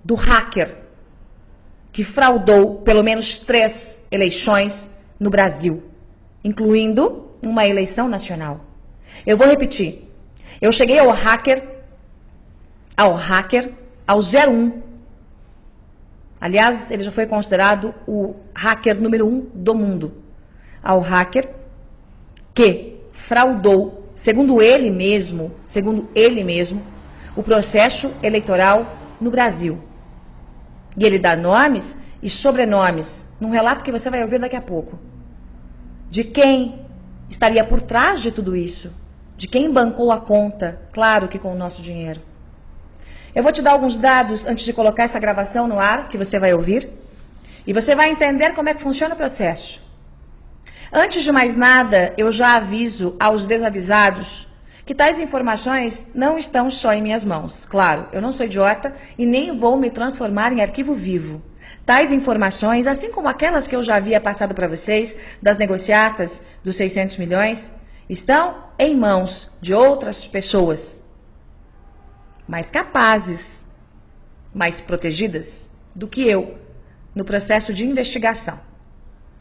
do hacker que fraudou pelo menos 3 eleições no Brasil, incluindo uma eleição nacional. Eu vou repetir. Eu cheguei ao hacker ao 01. Aliás, ele já foi considerado o hacker número 1 do mundo. Ao hacker que fraudou, segundo ele mesmo, o processo eleitoral no Brasil. E ele dá nomes e sobrenomes, num relato que você vai ouvir daqui a pouco, de quem estaria por trás de tudo isso, de quem bancou a conta, claro que com o nosso dinheiro. Eu vou te dar alguns dados antes de colocar essa gravação no ar, que você vai ouvir, e você vai entender como é que funciona o processo. Antes de mais nada, eu já aviso aos desavisados que tais informações não estão só em minhas mãos. Claro, eu não sou idiota e nem vou me transformar em arquivo vivo. Tais informações, assim como aquelas que eu já havia passado para vocês, das negociatas dos 600 milhões, estão em mãos de outras pessoas mais capazes, mais protegidas do que eu no processo de investigação.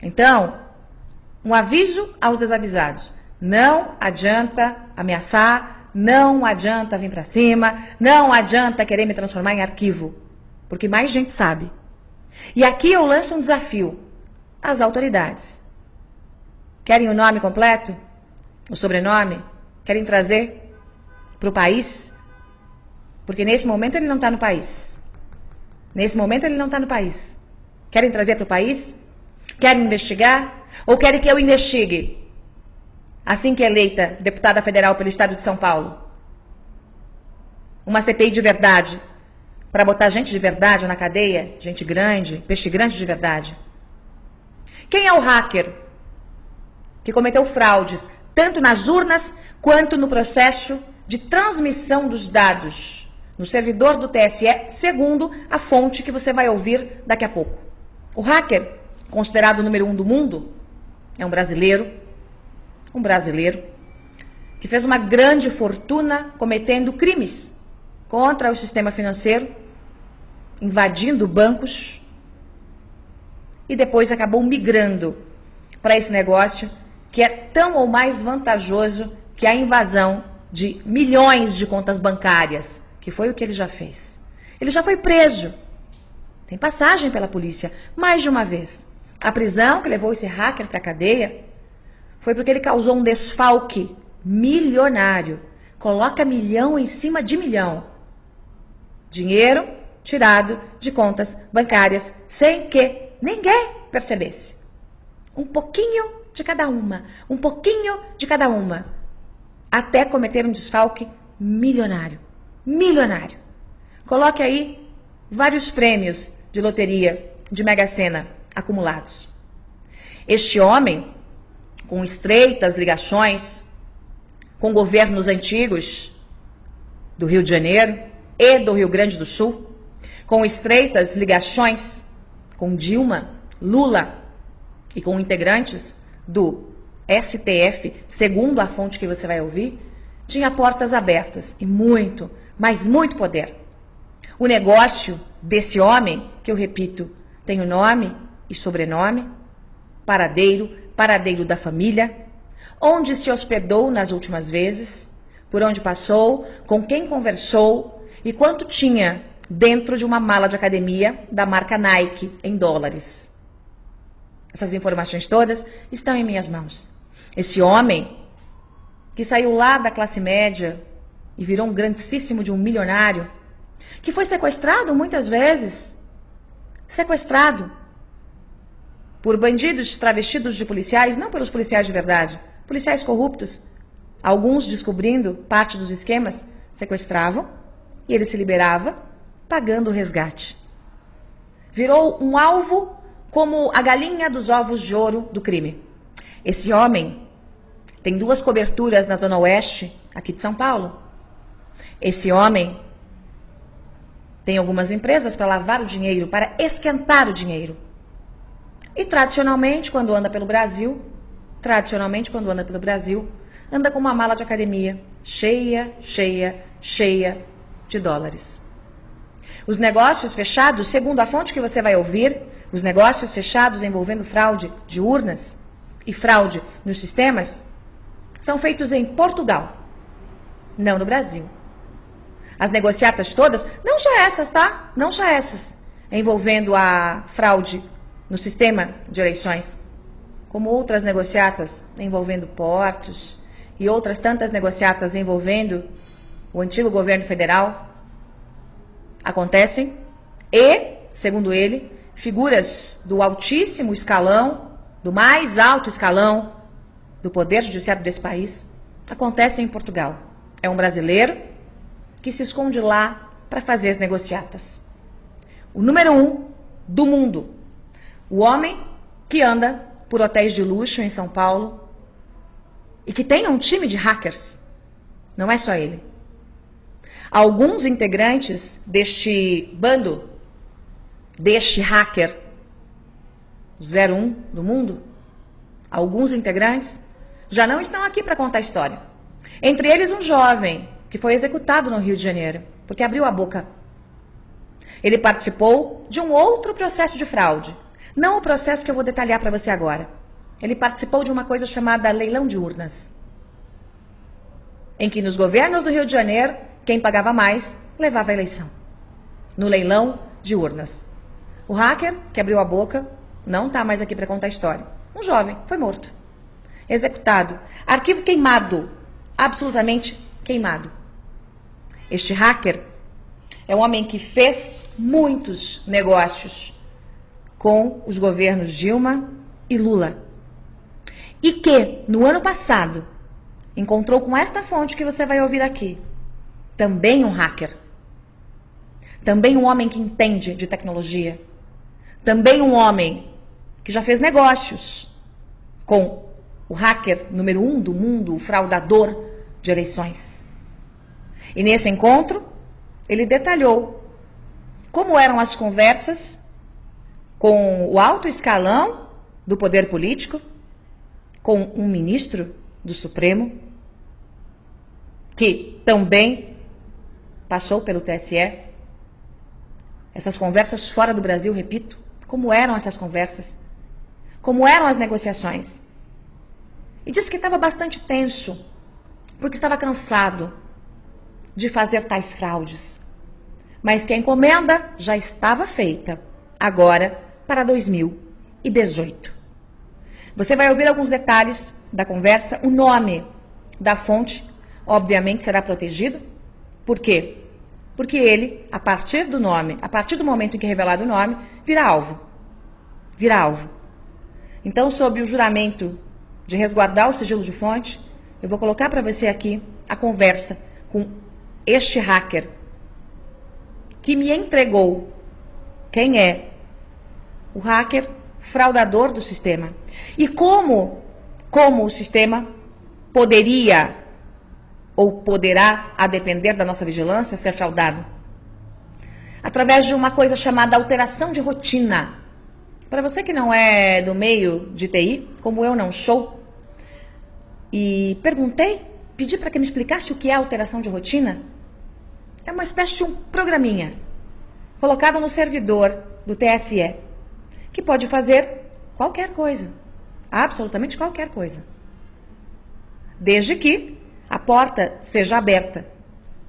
Então, um aviso aos desavisados. Não adianta ameaçar, não adianta vir para cima, não adianta querer me transformar em arquivo, porque mais gente sabe. E aqui eu lanço um desafio às autoridades. Querem o nome completo? O sobrenome? Querem trazer para o país? Porque nesse momento ele não está no país. Nesse momento ele não está no país. Querem trazer para o país? Querem investigar? Ou querem que eu investigue? Assim que eleita deputada federal pelo estado de São Paulo. Uma CPI de verdade. Para botar gente de verdade na cadeia. Gente grande, peixe grande de verdade. Quem é o hacker que cometeu fraudes, tanto nas urnas quanto no processo de transmissão dos dados no servidor do TSE, segundo a fonte que você vai ouvir daqui a pouco? O hacker, considerado o número 1 do mundo, é um brasileiro que fez uma grande fortuna cometendo crimes contra o sistema financeiro, invadindo bancos e depois acabou migrando para esse negócio que é tão ou mais vantajoso que a invasão de milhões de contas bancárias, que foi o que ele já fez. Ele já foi preso, tem passagem pela polícia mais de uma vez. A prisão que levou esse hacker para a cadeia foi porque ele causou um desfalque milionário. Coloca milhão em cima de milhão. Dinheiro tirado de contas bancárias sem que ninguém percebesse. Um pouquinho de cada uma, um pouquinho de cada uma, até cometer um desfalque milionário. Milionário. Coloque aí vários prêmios de loteria, de Mega Sena acumulados. Este homem, com estreitas ligações com governos antigos do Rio de Janeiro e do Rio Grande do Sul, com estreitas ligações com Dilma, Lula e com integrantes do STF, segundo a fonte que você vai ouvir, tinha portas abertas e muito, mas muito poder. O negócio desse homem, que eu repito, tem o nome e sobrenome, paradeiro da família, onde se hospedou nas últimas vezes, por onde passou, com quem conversou e quanto tinha dentro de uma mala de academia da marca Nike em dólares. Essas informações todas estão em minhas mãos. Esse homem que saiu lá da classe média e virou um grandíssimo de um milionário, que foi sequestrado muitas vezes, sequestrado por bandidos travestidos de policiais, não pelos policiais de verdade, policiais corruptos, alguns descobrindo parte dos esquemas, sequestravam e ele se liberava pagando o resgate. Virou um alvo como a galinha dos ovos de ouro do crime. Esse homem tem 2 coberturas na Zona Oeste, aqui de São Paulo. Esse homem tem algumas empresas para lavar o dinheiro, para esquentar o dinheiro. E tradicionalmente, quando anda pelo Brasil, anda com uma mala de academia cheia de dólares. Os negócios fechados, segundo a fonte que você vai ouvir, os negócios fechados envolvendo fraude de urnas e fraude nos sistemas, são feitos em Portugal, não no Brasil. As negociatas todas, não só essas, tá? Não só essas, envolvendo a fraude no sistema de eleições, como outras negociatas envolvendo portos e outras tantas negociatas envolvendo o antigo governo federal, acontecem e, segundo ele, figuras do altíssimo escalão, do mais alto escalão do poder judiciário desse país, acontecem em Portugal. É um brasileiro que se esconde lá para fazer as negociatas. O número 1 do mundo. O homem que anda por hotéis de luxo em São Paulo e que tem um time de hackers. Não é só ele. Alguns integrantes deste bando, deste hacker 01 do mundo, alguns integrantes já não estão aqui para contar a história. Entre eles um jovem que foi executado no Rio de Janeiro, porque abriu a boca. Ele participou de um outro processo de fraude, não o processo que eu vou detalhar para você agora. Ele participou de uma coisa chamada leilão de urnas, em que nos governos do Rio de Janeiro, quem pagava mais levava a eleição. No leilão de urnas. O hacker que abriu a boca não está mais aqui para contar a história. Um jovem foi morto, executado, arquivo queimado, absolutamente queimado. Este hacker é um homem que fez muitos negócios com os governos Dilma e Lula. E que, no ano passado, encontrou com esta fonte que você vai ouvir aqui, também um hacker, também um homem que entende de tecnologia, também um homem que já fez negócios com o hacker número 1 do mundo, o fraudador de eleições. E nesse encontro, ele detalhou como eram as conversas com o alto escalão do poder político, com um ministro do Supremo, que também passou pelo TSE. Essas conversas fora do Brasil, repito, como eram essas conversas, como eram as negociações. E disse que estava bastante tenso, porque estava cansado de fazer tais fraudes, mas que a encomenda já estava feita, agora para 2018. Você vai ouvir alguns detalhes da conversa, o nome da fonte, obviamente, será protegido. Por quê? Porque ele, a partir do nome, a partir do momento em que é revelado o nome, vira alvo. Vira alvo. Então, sob o juramento de resguardar o sigilo de fonte, eu vou colocar para você aqui a conversa com este hacker que me entregou quem é o hacker fraudador do sistema. E como o sistema poderia ou poderá, a depender da nossa vigilância, ser fraudado. Através de uma coisa chamada alteração de rotina. Para você que não é do meio de TI, como eu não sou, e pedi para que me explicasse o que é alteração de rotina, é uma espécie de um programinha colocado no servidor do TSE, que pode fazer qualquer coisa, absolutamente qualquer coisa, desde que a porta seja aberta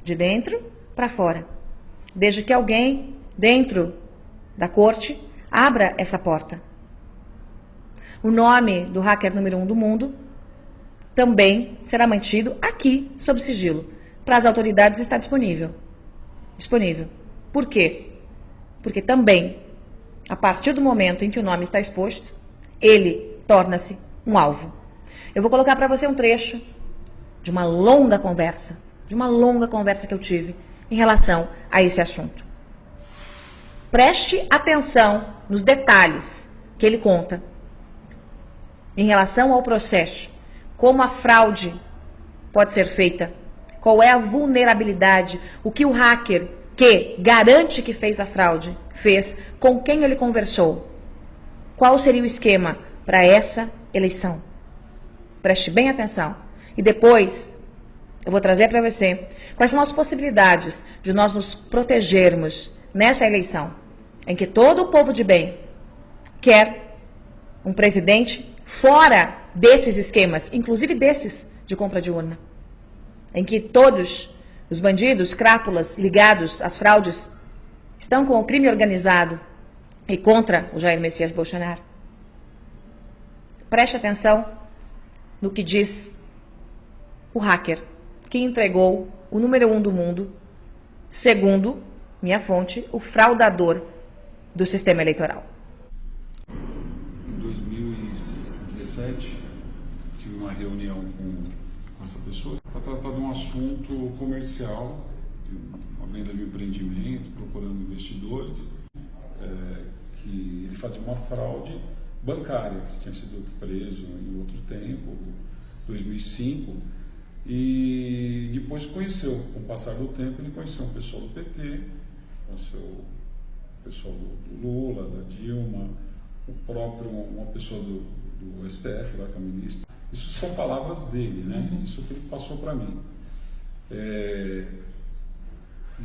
de dentro para fora, desde que alguém dentro da corte abra essa porta. O nome do hacker número 1 do mundo também será mantido aqui sob sigilo. Para as autoridades está disponível. Por quê? Porque também, a partir do momento em que o nome está exposto, ele torna-se um alvo. Eu vou colocar para você um trecho de uma longa conversa que eu tive em relação a esse assunto. Preste atenção nos detalhes que ele conta em relação ao processo, como a fraude pode ser feita, qual é a vulnerabilidade, o que o hacker que garante que fez a fraude fez, com quem ele conversou, qual seria o esquema para essa eleição. Preste bem atenção. E depois eu vou trazer para você quais são as possibilidades de nós nos protegermos nessa eleição, em que todo o povo de bem quer um presidente fora desses esquemas, inclusive desses de compra de urna, em que todos os bandidos, crápulas ligados às fraudes estão com o crime organizado e contra o Jair Messias Bolsonaro. Preste atenção no que diz o hacker que entregou o número 1 do mundo, segundo minha fonte, o fraudador do sistema eleitoral. Em 2017, tive uma reunião com essa pessoa para tratar de um assunto comercial, de uma venda de um empreendimento, procurando investidores, que ele fazia uma fraude bancária, que tinha sido preso em outro tempo, 2005, e depois conheceu, com o passar do tempo, ele conheceu um pessoal do PT, conheceu o pessoal do Lula, da Dilma, o próprio, uma pessoa do STF, lá que é o ministro. Isso são palavras dele, né? Isso que ele passou para mim. E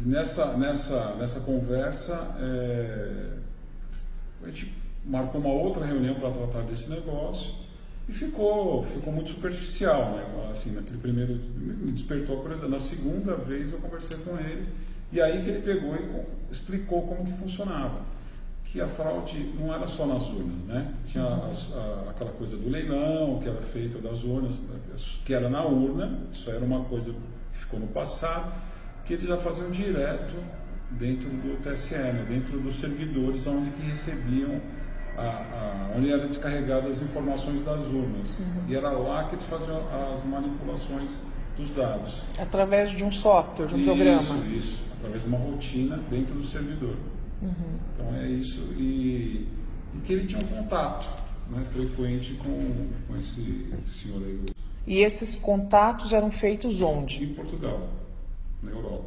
nessa conversa, a gente marcou uma outra reunião para tratar desse negócio e ficou muito superficial, né? Assim, naquele primeiro, me despertou a curiosidade. Na segunda vez eu conversei com ele e aí que ele pegou e explicou como que funcionava. Que a fraude não era só nas urnas, né? Tinha aquela coisa do leilão, que era feito das urnas, que era na urna, isso era uma coisa que ficou no passado, que eles já faziam direto dentro do TSE, né? Dentro dos servidores onde que recebiam, onde eram descarregadas as informações das urnas. E era lá que eles faziam as manipulações dos dados. Através de um software, de um programa. Isso, através de uma rotina dentro do servidor. Então é isso, e que ele tinha um contato, né, frequente com esse senhor aí. E esses contatos eram feitos onde? Em Portugal, na Europa.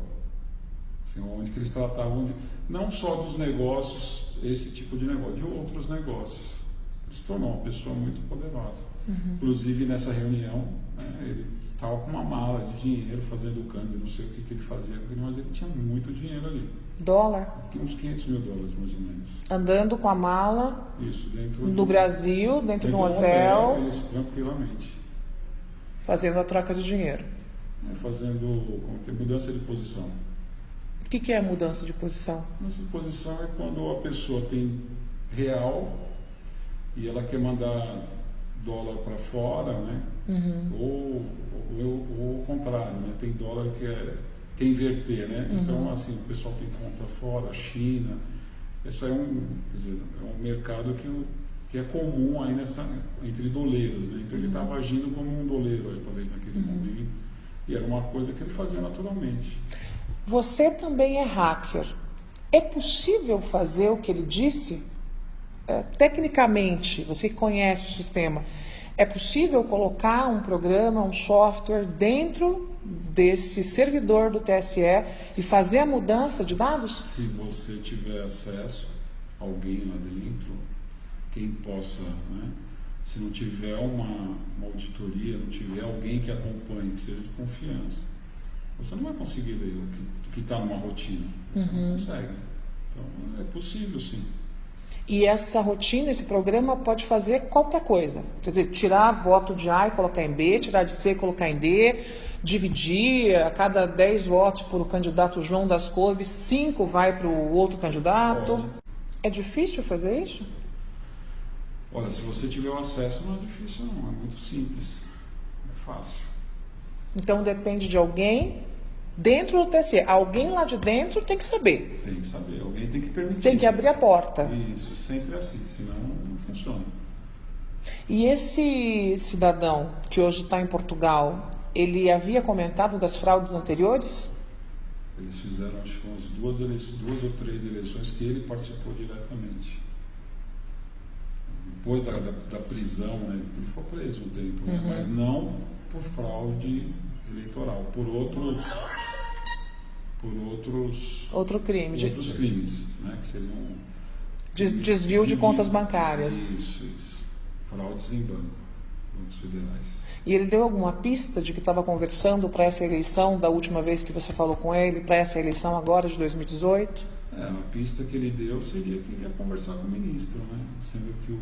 Assim, onde que eles tratavam não só dos negócios, esse tipo de negócio, de outros negócios. Ele se tornou uma pessoa muito poderosa. Inclusive nessa reunião, né, ele estava com uma mala de dinheiro, fazendo o câmbio, não sei o que ele fazia, mas ele tinha muito dinheiro ali. Dólar? Tinha uns 500 mil dólares, mais ou menos. Andando com a mala. Isso, dentro do Brasil, dentro de um hotel. Isso, tranquilamente. Fazendo a troca de dinheiro. Fazendo mudança de posição. O que é mudança de posição? Mudança de posição é quando a pessoa tem real e ela quer mandar dólar para fora, né? Ou o contrário, né? Tem dólar que quer inverter, né? Então, assim, o pessoal tem conta fora, China. Esse é um mercado que é comum aí entre doleiros, né? Então ele estava agindo como um doleiro, talvez naquele momento, e era uma coisa que ele fazia naturalmente. Você também é hacker. É possível fazer o que ele disse? Tecnicamente, você que conhece o sistema, é possível colocar um programa, um software dentro desse servidor do TSE e fazer a mudança de dados? Se você tiver acesso, alguém lá dentro, quem possa, né? Se não tiver uma auditoria, não tiver alguém que acompanhe, que seja de confiança, você não vai conseguir ler o que está numa rotina. Você não consegue. Então, é possível, sim. E essa rotina, esse programa pode fazer qualquer coisa. Quer dizer, tirar voto de A e colocar em B, tirar de C e colocar em D, dividir, a cada 10 votos por o candidato João das Couves, 5 vai para o outro candidato. Pode. É difícil fazer isso? Olha, se você tiver o acesso, não é difícil não, é muito simples, é fácil. Então depende de alguém dentro do TSE. Alguém lá de dentro tem que saber. Tem que saber, alguém tem que permitir. Tem que abrir a porta. Isso, sempre é assim, senão não funciona. E esse cidadão que hoje está em Portugal, ele havia comentado das fraudes anteriores? Eles fizeram, acho que umas 2 ou 3 eleições que ele participou diretamente. Depois da prisão, né, ele foi preso um tempo, né, mas não por fraude eleitoral, por outros crime, crimes, né, que seriam desvio de contas bancárias. Isso. Fraudes em bancos federais. E ele deu alguma pista de que estava conversando para essa eleição da última vez que você falou com ele, para essa eleição agora de 2018? A pista que ele deu seria que ele ia conversar com o ministro, né? Sendo que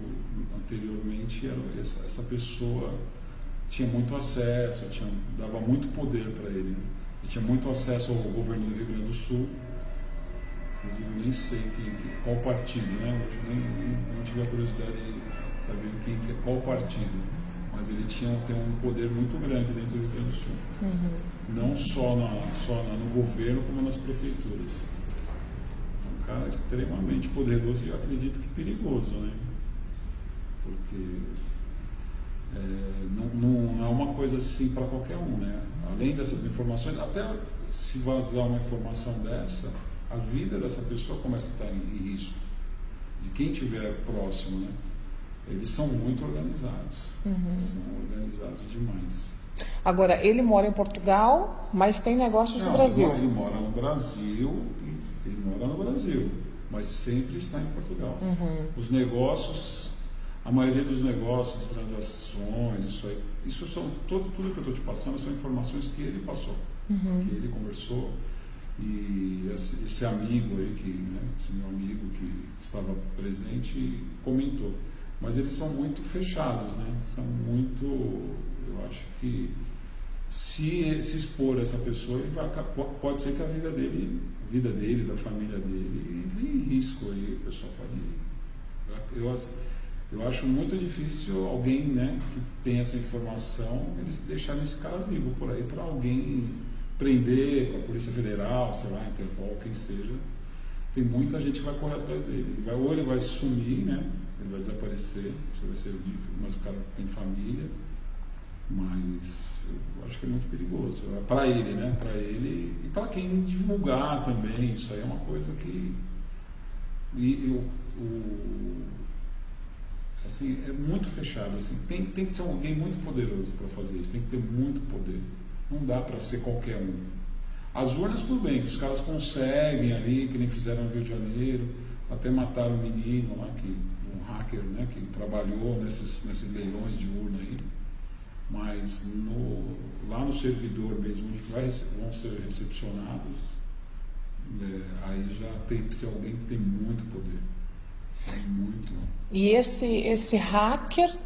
anteriormente essa pessoa tinha muito acesso, dava muito poder para ele. Né? Ele tinha muito acesso ao governo do Rio Grande do Sul. Inclusive, eu nem sei qual partido, né? Eu não tive a curiosidade de saber qual partido. Mas ele tem um poder muito grande dentro do Rio Grande do Sul. Não só no governo, como nas prefeituras. Um cara extremamente poderoso e eu acredito que perigoso, né? Porque não é uma coisa assim para qualquer um, né? Além dessas informações, até se vazar uma informação dessa, a vida dessa pessoa começa a estar em risco, de quem estiver próximo, né? Eles são muito organizados, são organizados demais. Agora, ele mora em Portugal, mas tem negócios no Brasil. Ele mora no Brasil, mas sempre está em Portugal. Os negócios, a maioria dos negócios, transações, isso são tudo que eu estou te passando são informações que ele passou, que ele conversou. E esse amigo aí, esse meu amigo que estava presente, comentou. Mas eles são muito fechados, né? São muito... Eu acho que se expor essa pessoa, pode ser que a vida dele, da família dele, entre em risco aí. O pessoal pode... Eu acho muito difícil alguém, né, que tem essa informação, eles deixarem esse cara vivo por aí para alguém prender com a Polícia Federal, sei lá, Interpol, quem seja. Tem muita gente que vai correr atrás dele. Ou ele vai sumir, né? Ele vai desaparecer, isso vai ser, mas o cara tem família, mas eu acho que é muito perigoso. Para ele, né? Para ele e para quem divulgar também, isso aí é uma coisa que... assim, é muito fechado. Assim, tem que ser alguém muito poderoso para fazer isso, tem que ter muito poder. Não dá para ser qualquer um. As urnas, tudo bem, que os caras conseguem ali, que nem fizeram no Rio de Janeiro, até mataram um menino lá, um hacker, né, que trabalhou nesses leilões de urna aí. Mas lá no servidor mesmo, onde vão ser recepcionados, aí já tem que ser alguém que tem muito poder. Muito. E esse hacker,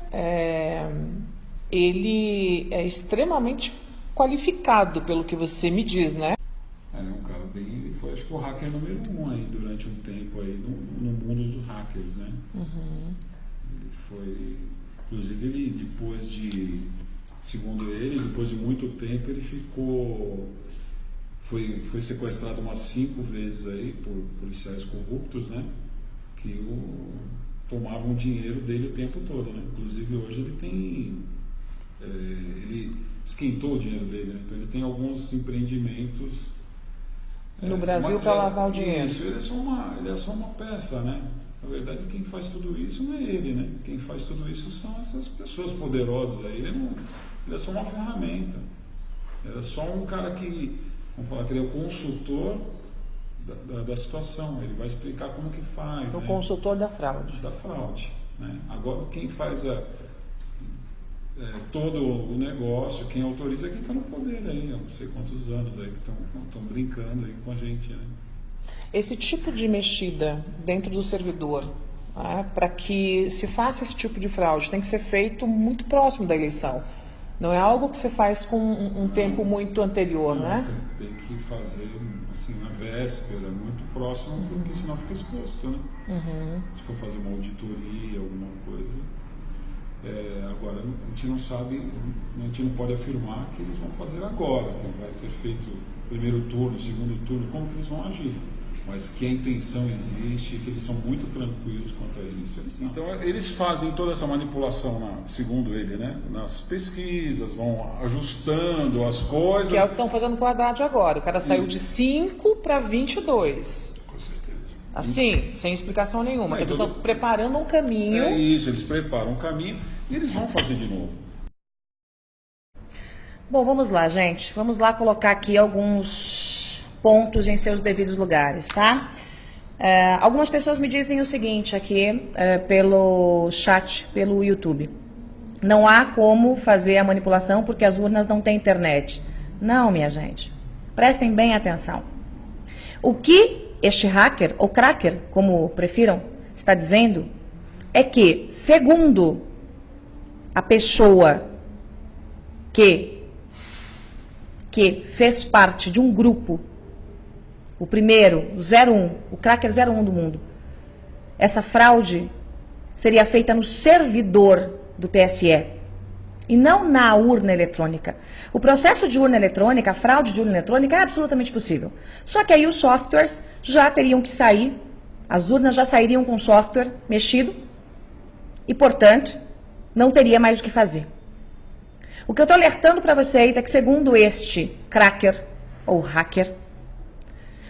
ele é extremamente qualificado, pelo que você me diz, né? Ele é um cara ele foi, acho que o hacker número 1 aí, durante um tempo aí, no mundo dos hackers, né? Ele foi, inclusive segundo ele, depois de muito tempo, ele foi sequestrado umas 5 vezes aí por policiais corruptos, né? Que tomavam o dinheiro dele o tempo todo, né? Inclusive hoje ele esquentou o dinheiro dele, né? Então ele tem alguns empreendimentos no Brasil para lavar o dinheiro. Isso, ele é só uma peça, né? Na verdade, quem faz tudo isso não é ele, né? Quem faz tudo isso são essas pessoas poderosas aí. Ele é só uma ferramenta. Ele é só um cara que, vamos falar, que ele é o consultor da situação. Ele vai explicar como que faz. O consultor da fraude. Da fraude, né? Agora, quem faz todo o negócio, quem autoriza é quem está no poder aí, há não sei quantos anos aí que estão brincando aí com a gente, né? Esse tipo de mexida dentro do servidor, para que se faça esse tipo de fraude, tem que ser feito muito próximo da eleição. Não é algo que você faz com um tempo muito anterior, né? Você tem que fazer assim, na véspera, muito próximo, porque senão fica exposto, né? Se for fazer uma auditoria, alguma coisa. Agora, a gente não sabe, a gente não pode afirmar que eles vão fazer agora, que vai ser feito primeiro turno, segundo turno, como que eles vão agir. Mas que a intenção existe, que eles são muito tranquilos quanto a isso. Então, eles fazem toda essa manipulação, segundo ele, né? Nas pesquisas, vão ajustando as coisas. Que é o que estão fazendo com o Haddad agora. O cara saiu de 5 para 22. Com certeza. Assim, sem explicação nenhuma. Quer dizer, estão preparando um caminho. É isso, eles preparam um caminho e eles vão fazer de novo. Bom, vamos lá, gente. Vamos lá colocar aqui alguns pontos em seus devidos lugares, tá? Algumas pessoas me dizem o seguinte aqui pelo chat, pelo YouTube. Não há como fazer a manipulação porque as urnas não têm internet. Não, minha gente. Prestem bem atenção. O que este hacker, ou cracker, como prefiram, está dizendo, é que, segundo a pessoa que fez parte de um grupo, o primeiro, o 01, o cracker 01 do mundo, essa fraude seria feita no servidor do TSE e não na urna eletrônica. O processo de urna eletrônica, a fraude de urna eletrônica é absolutamente possível. Só que aí os softwares já teriam que sair, as urnas já sairiam com o software mexido e, portanto, não teria mais o que fazer. O que eu estou alertando para vocês é que, segundo este cracker ou hacker,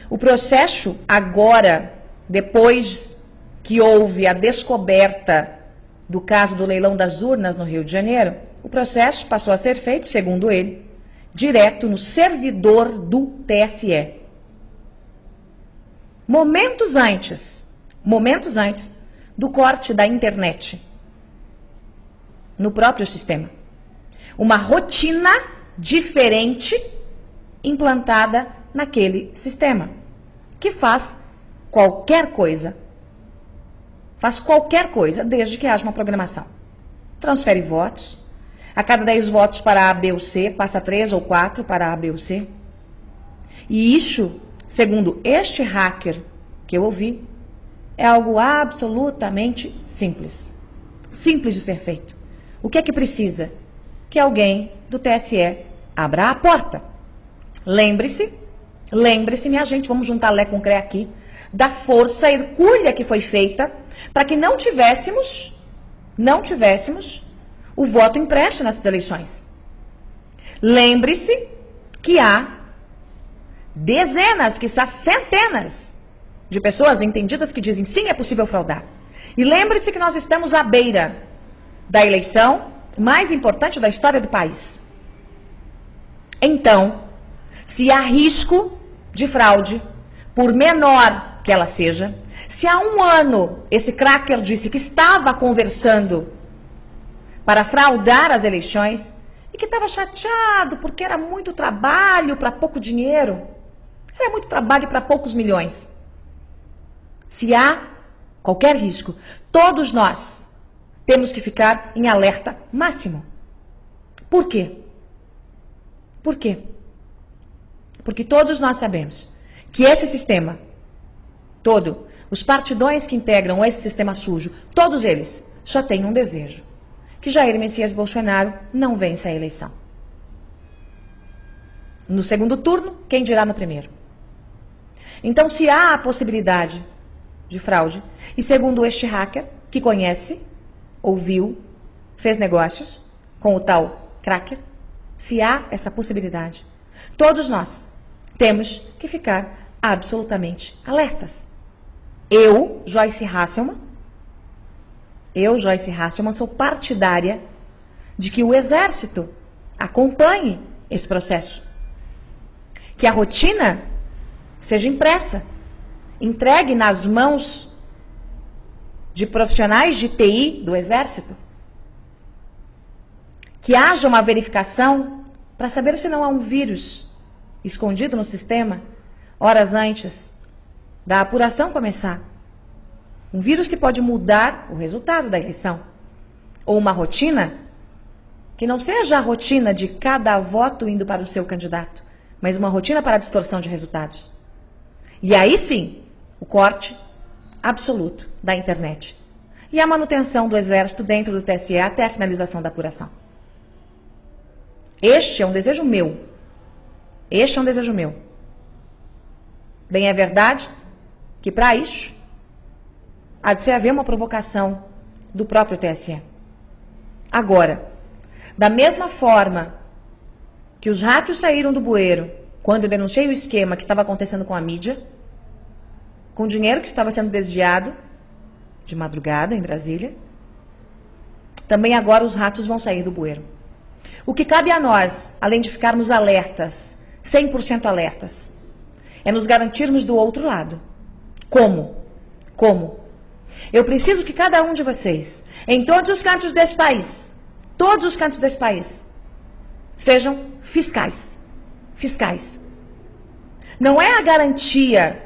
o processo agora, depois que houve a descoberta do caso do leilão das urnas no Rio de Janeiro, o processo passou a ser feito, segundo ele, direto no servidor do TSE. Momentos antes do corte da internet no próprio sistema. Uma rotina diferente implantada naquele sistema, que faz qualquer coisa. Faz qualquer coisa, desde que haja uma programação. Transfere votos. A cada 10 votos para A, B ou C, passa 3 ou 4 para A, B ou C. E isso, segundo este hacker que eu ouvi, é algo absolutamente simples. Simples de ser feito. O que é que precisa? Que alguém do TSE abra a porta. Lembre-se, minha gente, vamos juntar Lé com Cré aqui, da força hercúlea que foi feita para que não tivéssemos o voto impresso nessas eleições. Lembre-se que há dezenas, quiçá centenas de pessoas entendidas que dizem sim, é possível fraudar. E lembre-se que nós estamos à beira da eleição mais importante da história do país. Então, se há risco de fraude, por menor que ela seja, se há um ano esse cracker disse que estava conversando para fraudar as eleições e que estava chateado porque era muito trabalho para pouco dinheiro, era muito trabalho para poucos milhões. Se há qualquer risco, todos nós temos que ficar em alerta máximo. Por quê? Por quê? Porque todos nós sabemos que esse sistema todo, os partidões que integram esse sistema sujo, todos eles só têm um desejo: que Jair Messias Bolsonaro não vença a eleição. No segundo turno, quem dirá no primeiro? Então, se há a possibilidade de fraude, e segundo este hacker, que conhece, ouviu, fez negócios com o tal cracker, se há essa possibilidade, todos nós temos que ficar absolutamente alertas. Eu, Joyce Hasselmann, sou partidária de que o Exército acompanhe esse processo. Que a rotina seja impressa, entregue nas mãos de profissionais de TI do Exército. Que haja uma verificação para saber se não há um vírus escondido no sistema horas antes da apuração começar. Um vírus que pode mudar o resultado da eleição. Ou uma rotina que não seja a rotina de cada voto indo para o seu candidato, mas uma rotina para a distorção de resultados. E aí sim, o corte absoluto da internet. E a manutenção do Exército dentro do TSE até a finalização da apuração. Este é um desejo meu. Bem, é verdade que para isso há de se haver uma provocação do próprio TSE. Agora, da mesma forma que os ratos saíram do bueiro quando eu denunciei o esquema que estava acontecendo com a mídia, com dinheiro que estava sendo desviado de madrugada em Brasília, também agora os ratos vão sair do bueiro. O que cabe a nós, além de ficarmos alertas, 100% alertas, é nos garantirmos do outro lado. Como? Eu preciso que cada um de vocês, em todos os cantos desse país, sejam fiscais. Não é a garantia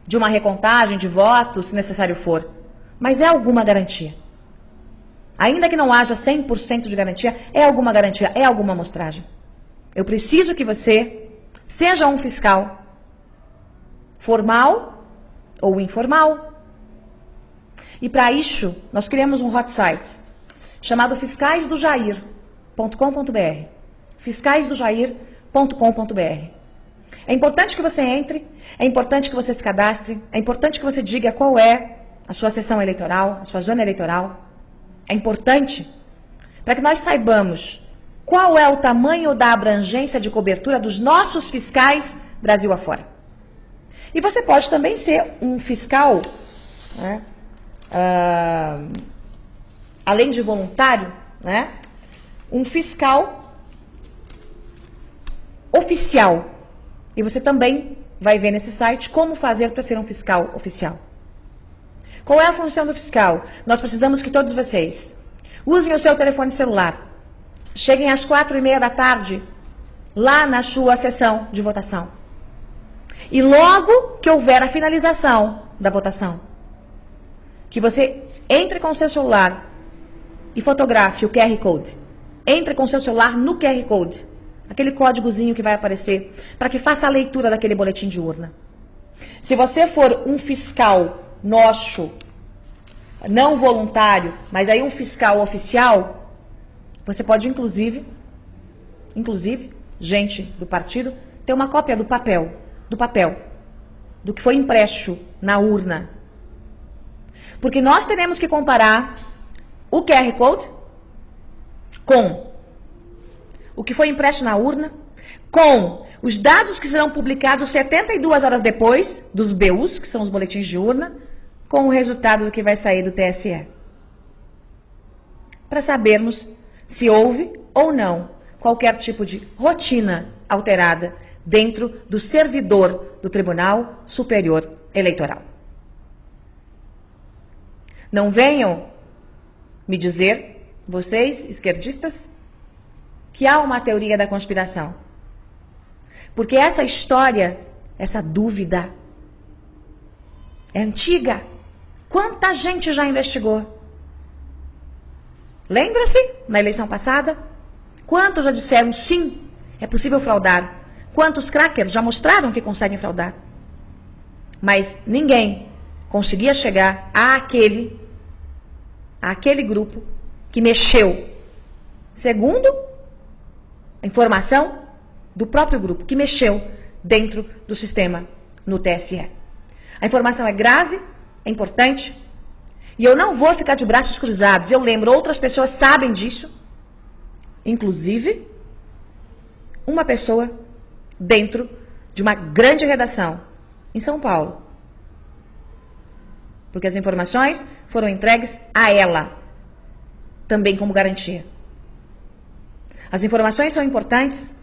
de uma recontagem de votos, se necessário for. Mas é alguma garantia. Ainda que não haja 100% de garantia, é alguma garantia, é alguma amostragem. Eu preciso que você seja um fiscal formal ou informal. E para isso, nós criamos um hot site chamado fiscaisdojair.com.br. fiscaisdojair.com.br. É importante que você entre, é importante que você se cadastre, é importante que você diga qual é a sua seção eleitoral, a sua zona eleitoral. É importante para que nós saibamos qual é o tamanho da abrangência de cobertura dos nossos fiscais Brasil afora. E você pode também ser um fiscal, né, além de voluntário, né, um fiscal oficial. E você também vai ver nesse site como fazer para ser um fiscal oficial. Qual é a função do fiscal? Nós precisamos que todos vocês usem o seu telefone celular. Cheguem às 4h30 da tarde lá na sua sessão de votação. E logo que houver a finalização da votação, que você entre com o seu celular e fotografe o QR Code. Entre com o seu celular no QR Code, aquele códigozinho que vai aparecer, para que faça a leitura daquele boletim de urna. Se você for um fiscal nosso, não voluntário, mas aí um fiscal oficial, você pode inclusive, gente do partido, ter uma cópia do papel, do que foi impresso na urna. Porque nós teremos que comparar o QR Code com o que foi impresso na urna, com os dados que serão publicados 72 horas depois, dos BUs, que são os boletins de urna, com o resultado do que vai sair do TSE. Para sabermos se houve ou não qualquer tipo de rotina alterada dentro do servidor do Tribunal Superior Eleitoral. Não venham me dizer, vocês, esquerdistas, que há uma teoria da conspiração. Porque essa história, essa dúvida, é antiga. Quanta gente já investigou? Lembra-se, na eleição passada? Quantos já disseram, sim, é possível fraudar? Quantos crackers já mostraram que conseguem fraudar? Mas ninguém conseguia chegar àquele grupo que mexeu, segundo a informação do próprio grupo, que mexeu dentro do sistema no TSE. A informação é grave, é importante, e eu não vou ficar de braços cruzados. Eu lembro, outras pessoas sabem disso, inclusive uma pessoa dentro de uma grande redação em São Paulo. Porque as informações foram entregues a ela, também como garantia. As informações são importantes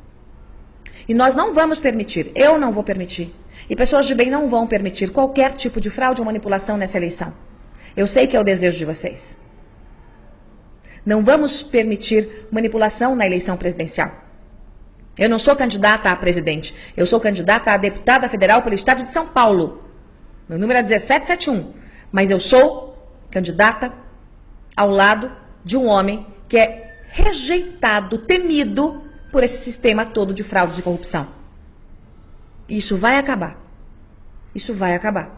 e nós não vamos permitir, eu não vou permitir, e pessoas de bem não vão permitir qualquer tipo de fraude ou manipulação nessa eleição. Eu sei que é o desejo de vocês. Não vamos permitir manipulação na eleição presidencial. Eu não sou candidata a presidente, eu sou candidata a deputada federal pelo estado de São Paulo. Meu número é 1771, mas eu sou candidata ao lado de um homem que é rejeitado, temido por esse sistema todo de fraudes e corrupção. Isso vai acabar. Isso vai acabar.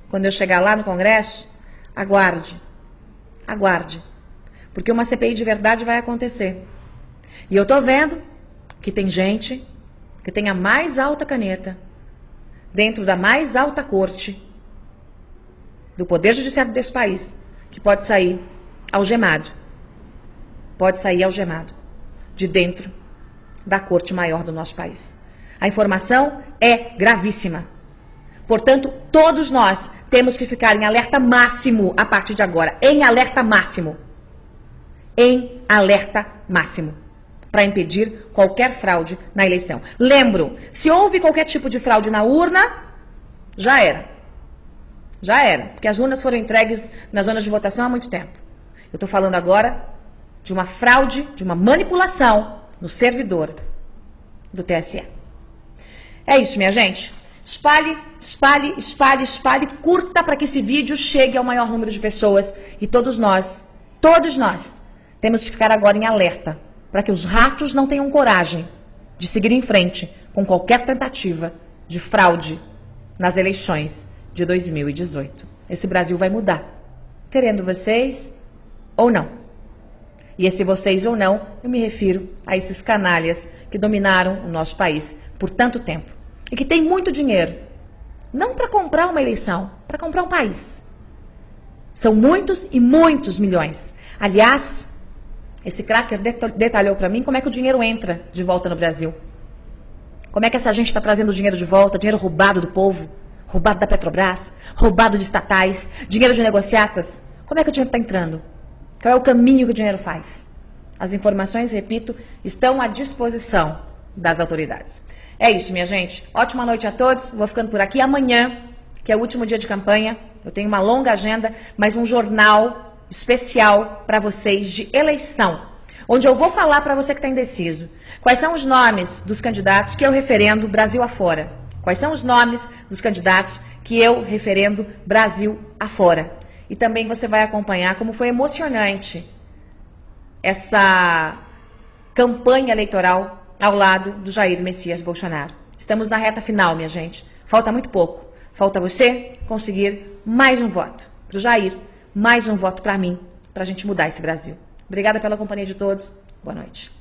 Quando eu chegar lá no Congresso, aguarde. Aguarde. Porque uma CPI de verdade vai acontecer. E eu tô vendo que tem gente que tem a mais alta caneta dentro da mais alta corte do Poder Judiciário desse país, que pode sair algemado. Pode sair algemado de dentro da corte maior do nosso país. A informação é gravíssima. Portanto, todos nós temos que ficar em alerta máximo a partir de agora. Em alerta máximo. Em alerta máximo. Para impedir qualquer fraude na eleição. Lembro, se houve qualquer tipo de fraude na urna, já era. Já era. Porque as urnas foram entregues nas zonas de votação há muito tempo. Eu estou falando agora de uma fraude, de uma manipulação no servidor do TSE. É isso, minha gente. Espalhe, espalhe, espalhe, espalhe, curta para que esse vídeo chegue ao maior número de pessoas. E todos nós, temos que ficar agora em alerta para que os ratos não tenham coragem de seguir em frente com qualquer tentativa de fraude nas eleições de 2018. Esse Brasil vai mudar, querendo vocês ou não. E esse vocês ou não, eu me refiro a esses canalhas que dominaram o nosso país por tanto tempo. E que tem muito dinheiro, não para comprar uma eleição, para comprar um país. São muitos e muitos milhões. Aliás, esse cracker detalhou para mim como é que o dinheiro entra de volta no Brasil. Como é que essa gente está trazendo o dinheiro de volta, dinheiro roubado do povo, roubado da Petrobras, roubado de estatais, dinheiro de negociatas. Como é que o dinheiro está entrando? Qual é o caminho que o dinheiro faz? As informações, repito, estão à disposição das autoridades. É isso, minha gente. Ótima noite a todos. Vou ficando por aqui. Amanhã, que é o último dia de campanha, eu tenho uma longa agenda, mas um jornal especial para vocês de eleição, onde eu vou falar para você que está indeciso quais são os nomes dos candidatos que eu referendo Brasil afora. Quais são os nomes dos candidatos que eu referendo Brasil afora. E também você vai acompanhar como foi emocionante essa campanha eleitoral ao lado do Jair Messias Bolsonaro. Estamos na reta final, minha gente. Falta muito pouco. Falta você conseguir mais um voto para o Jair, mais um voto para mim, para a gente mudar esse Brasil. Obrigada pela companhia de todos. Boa noite.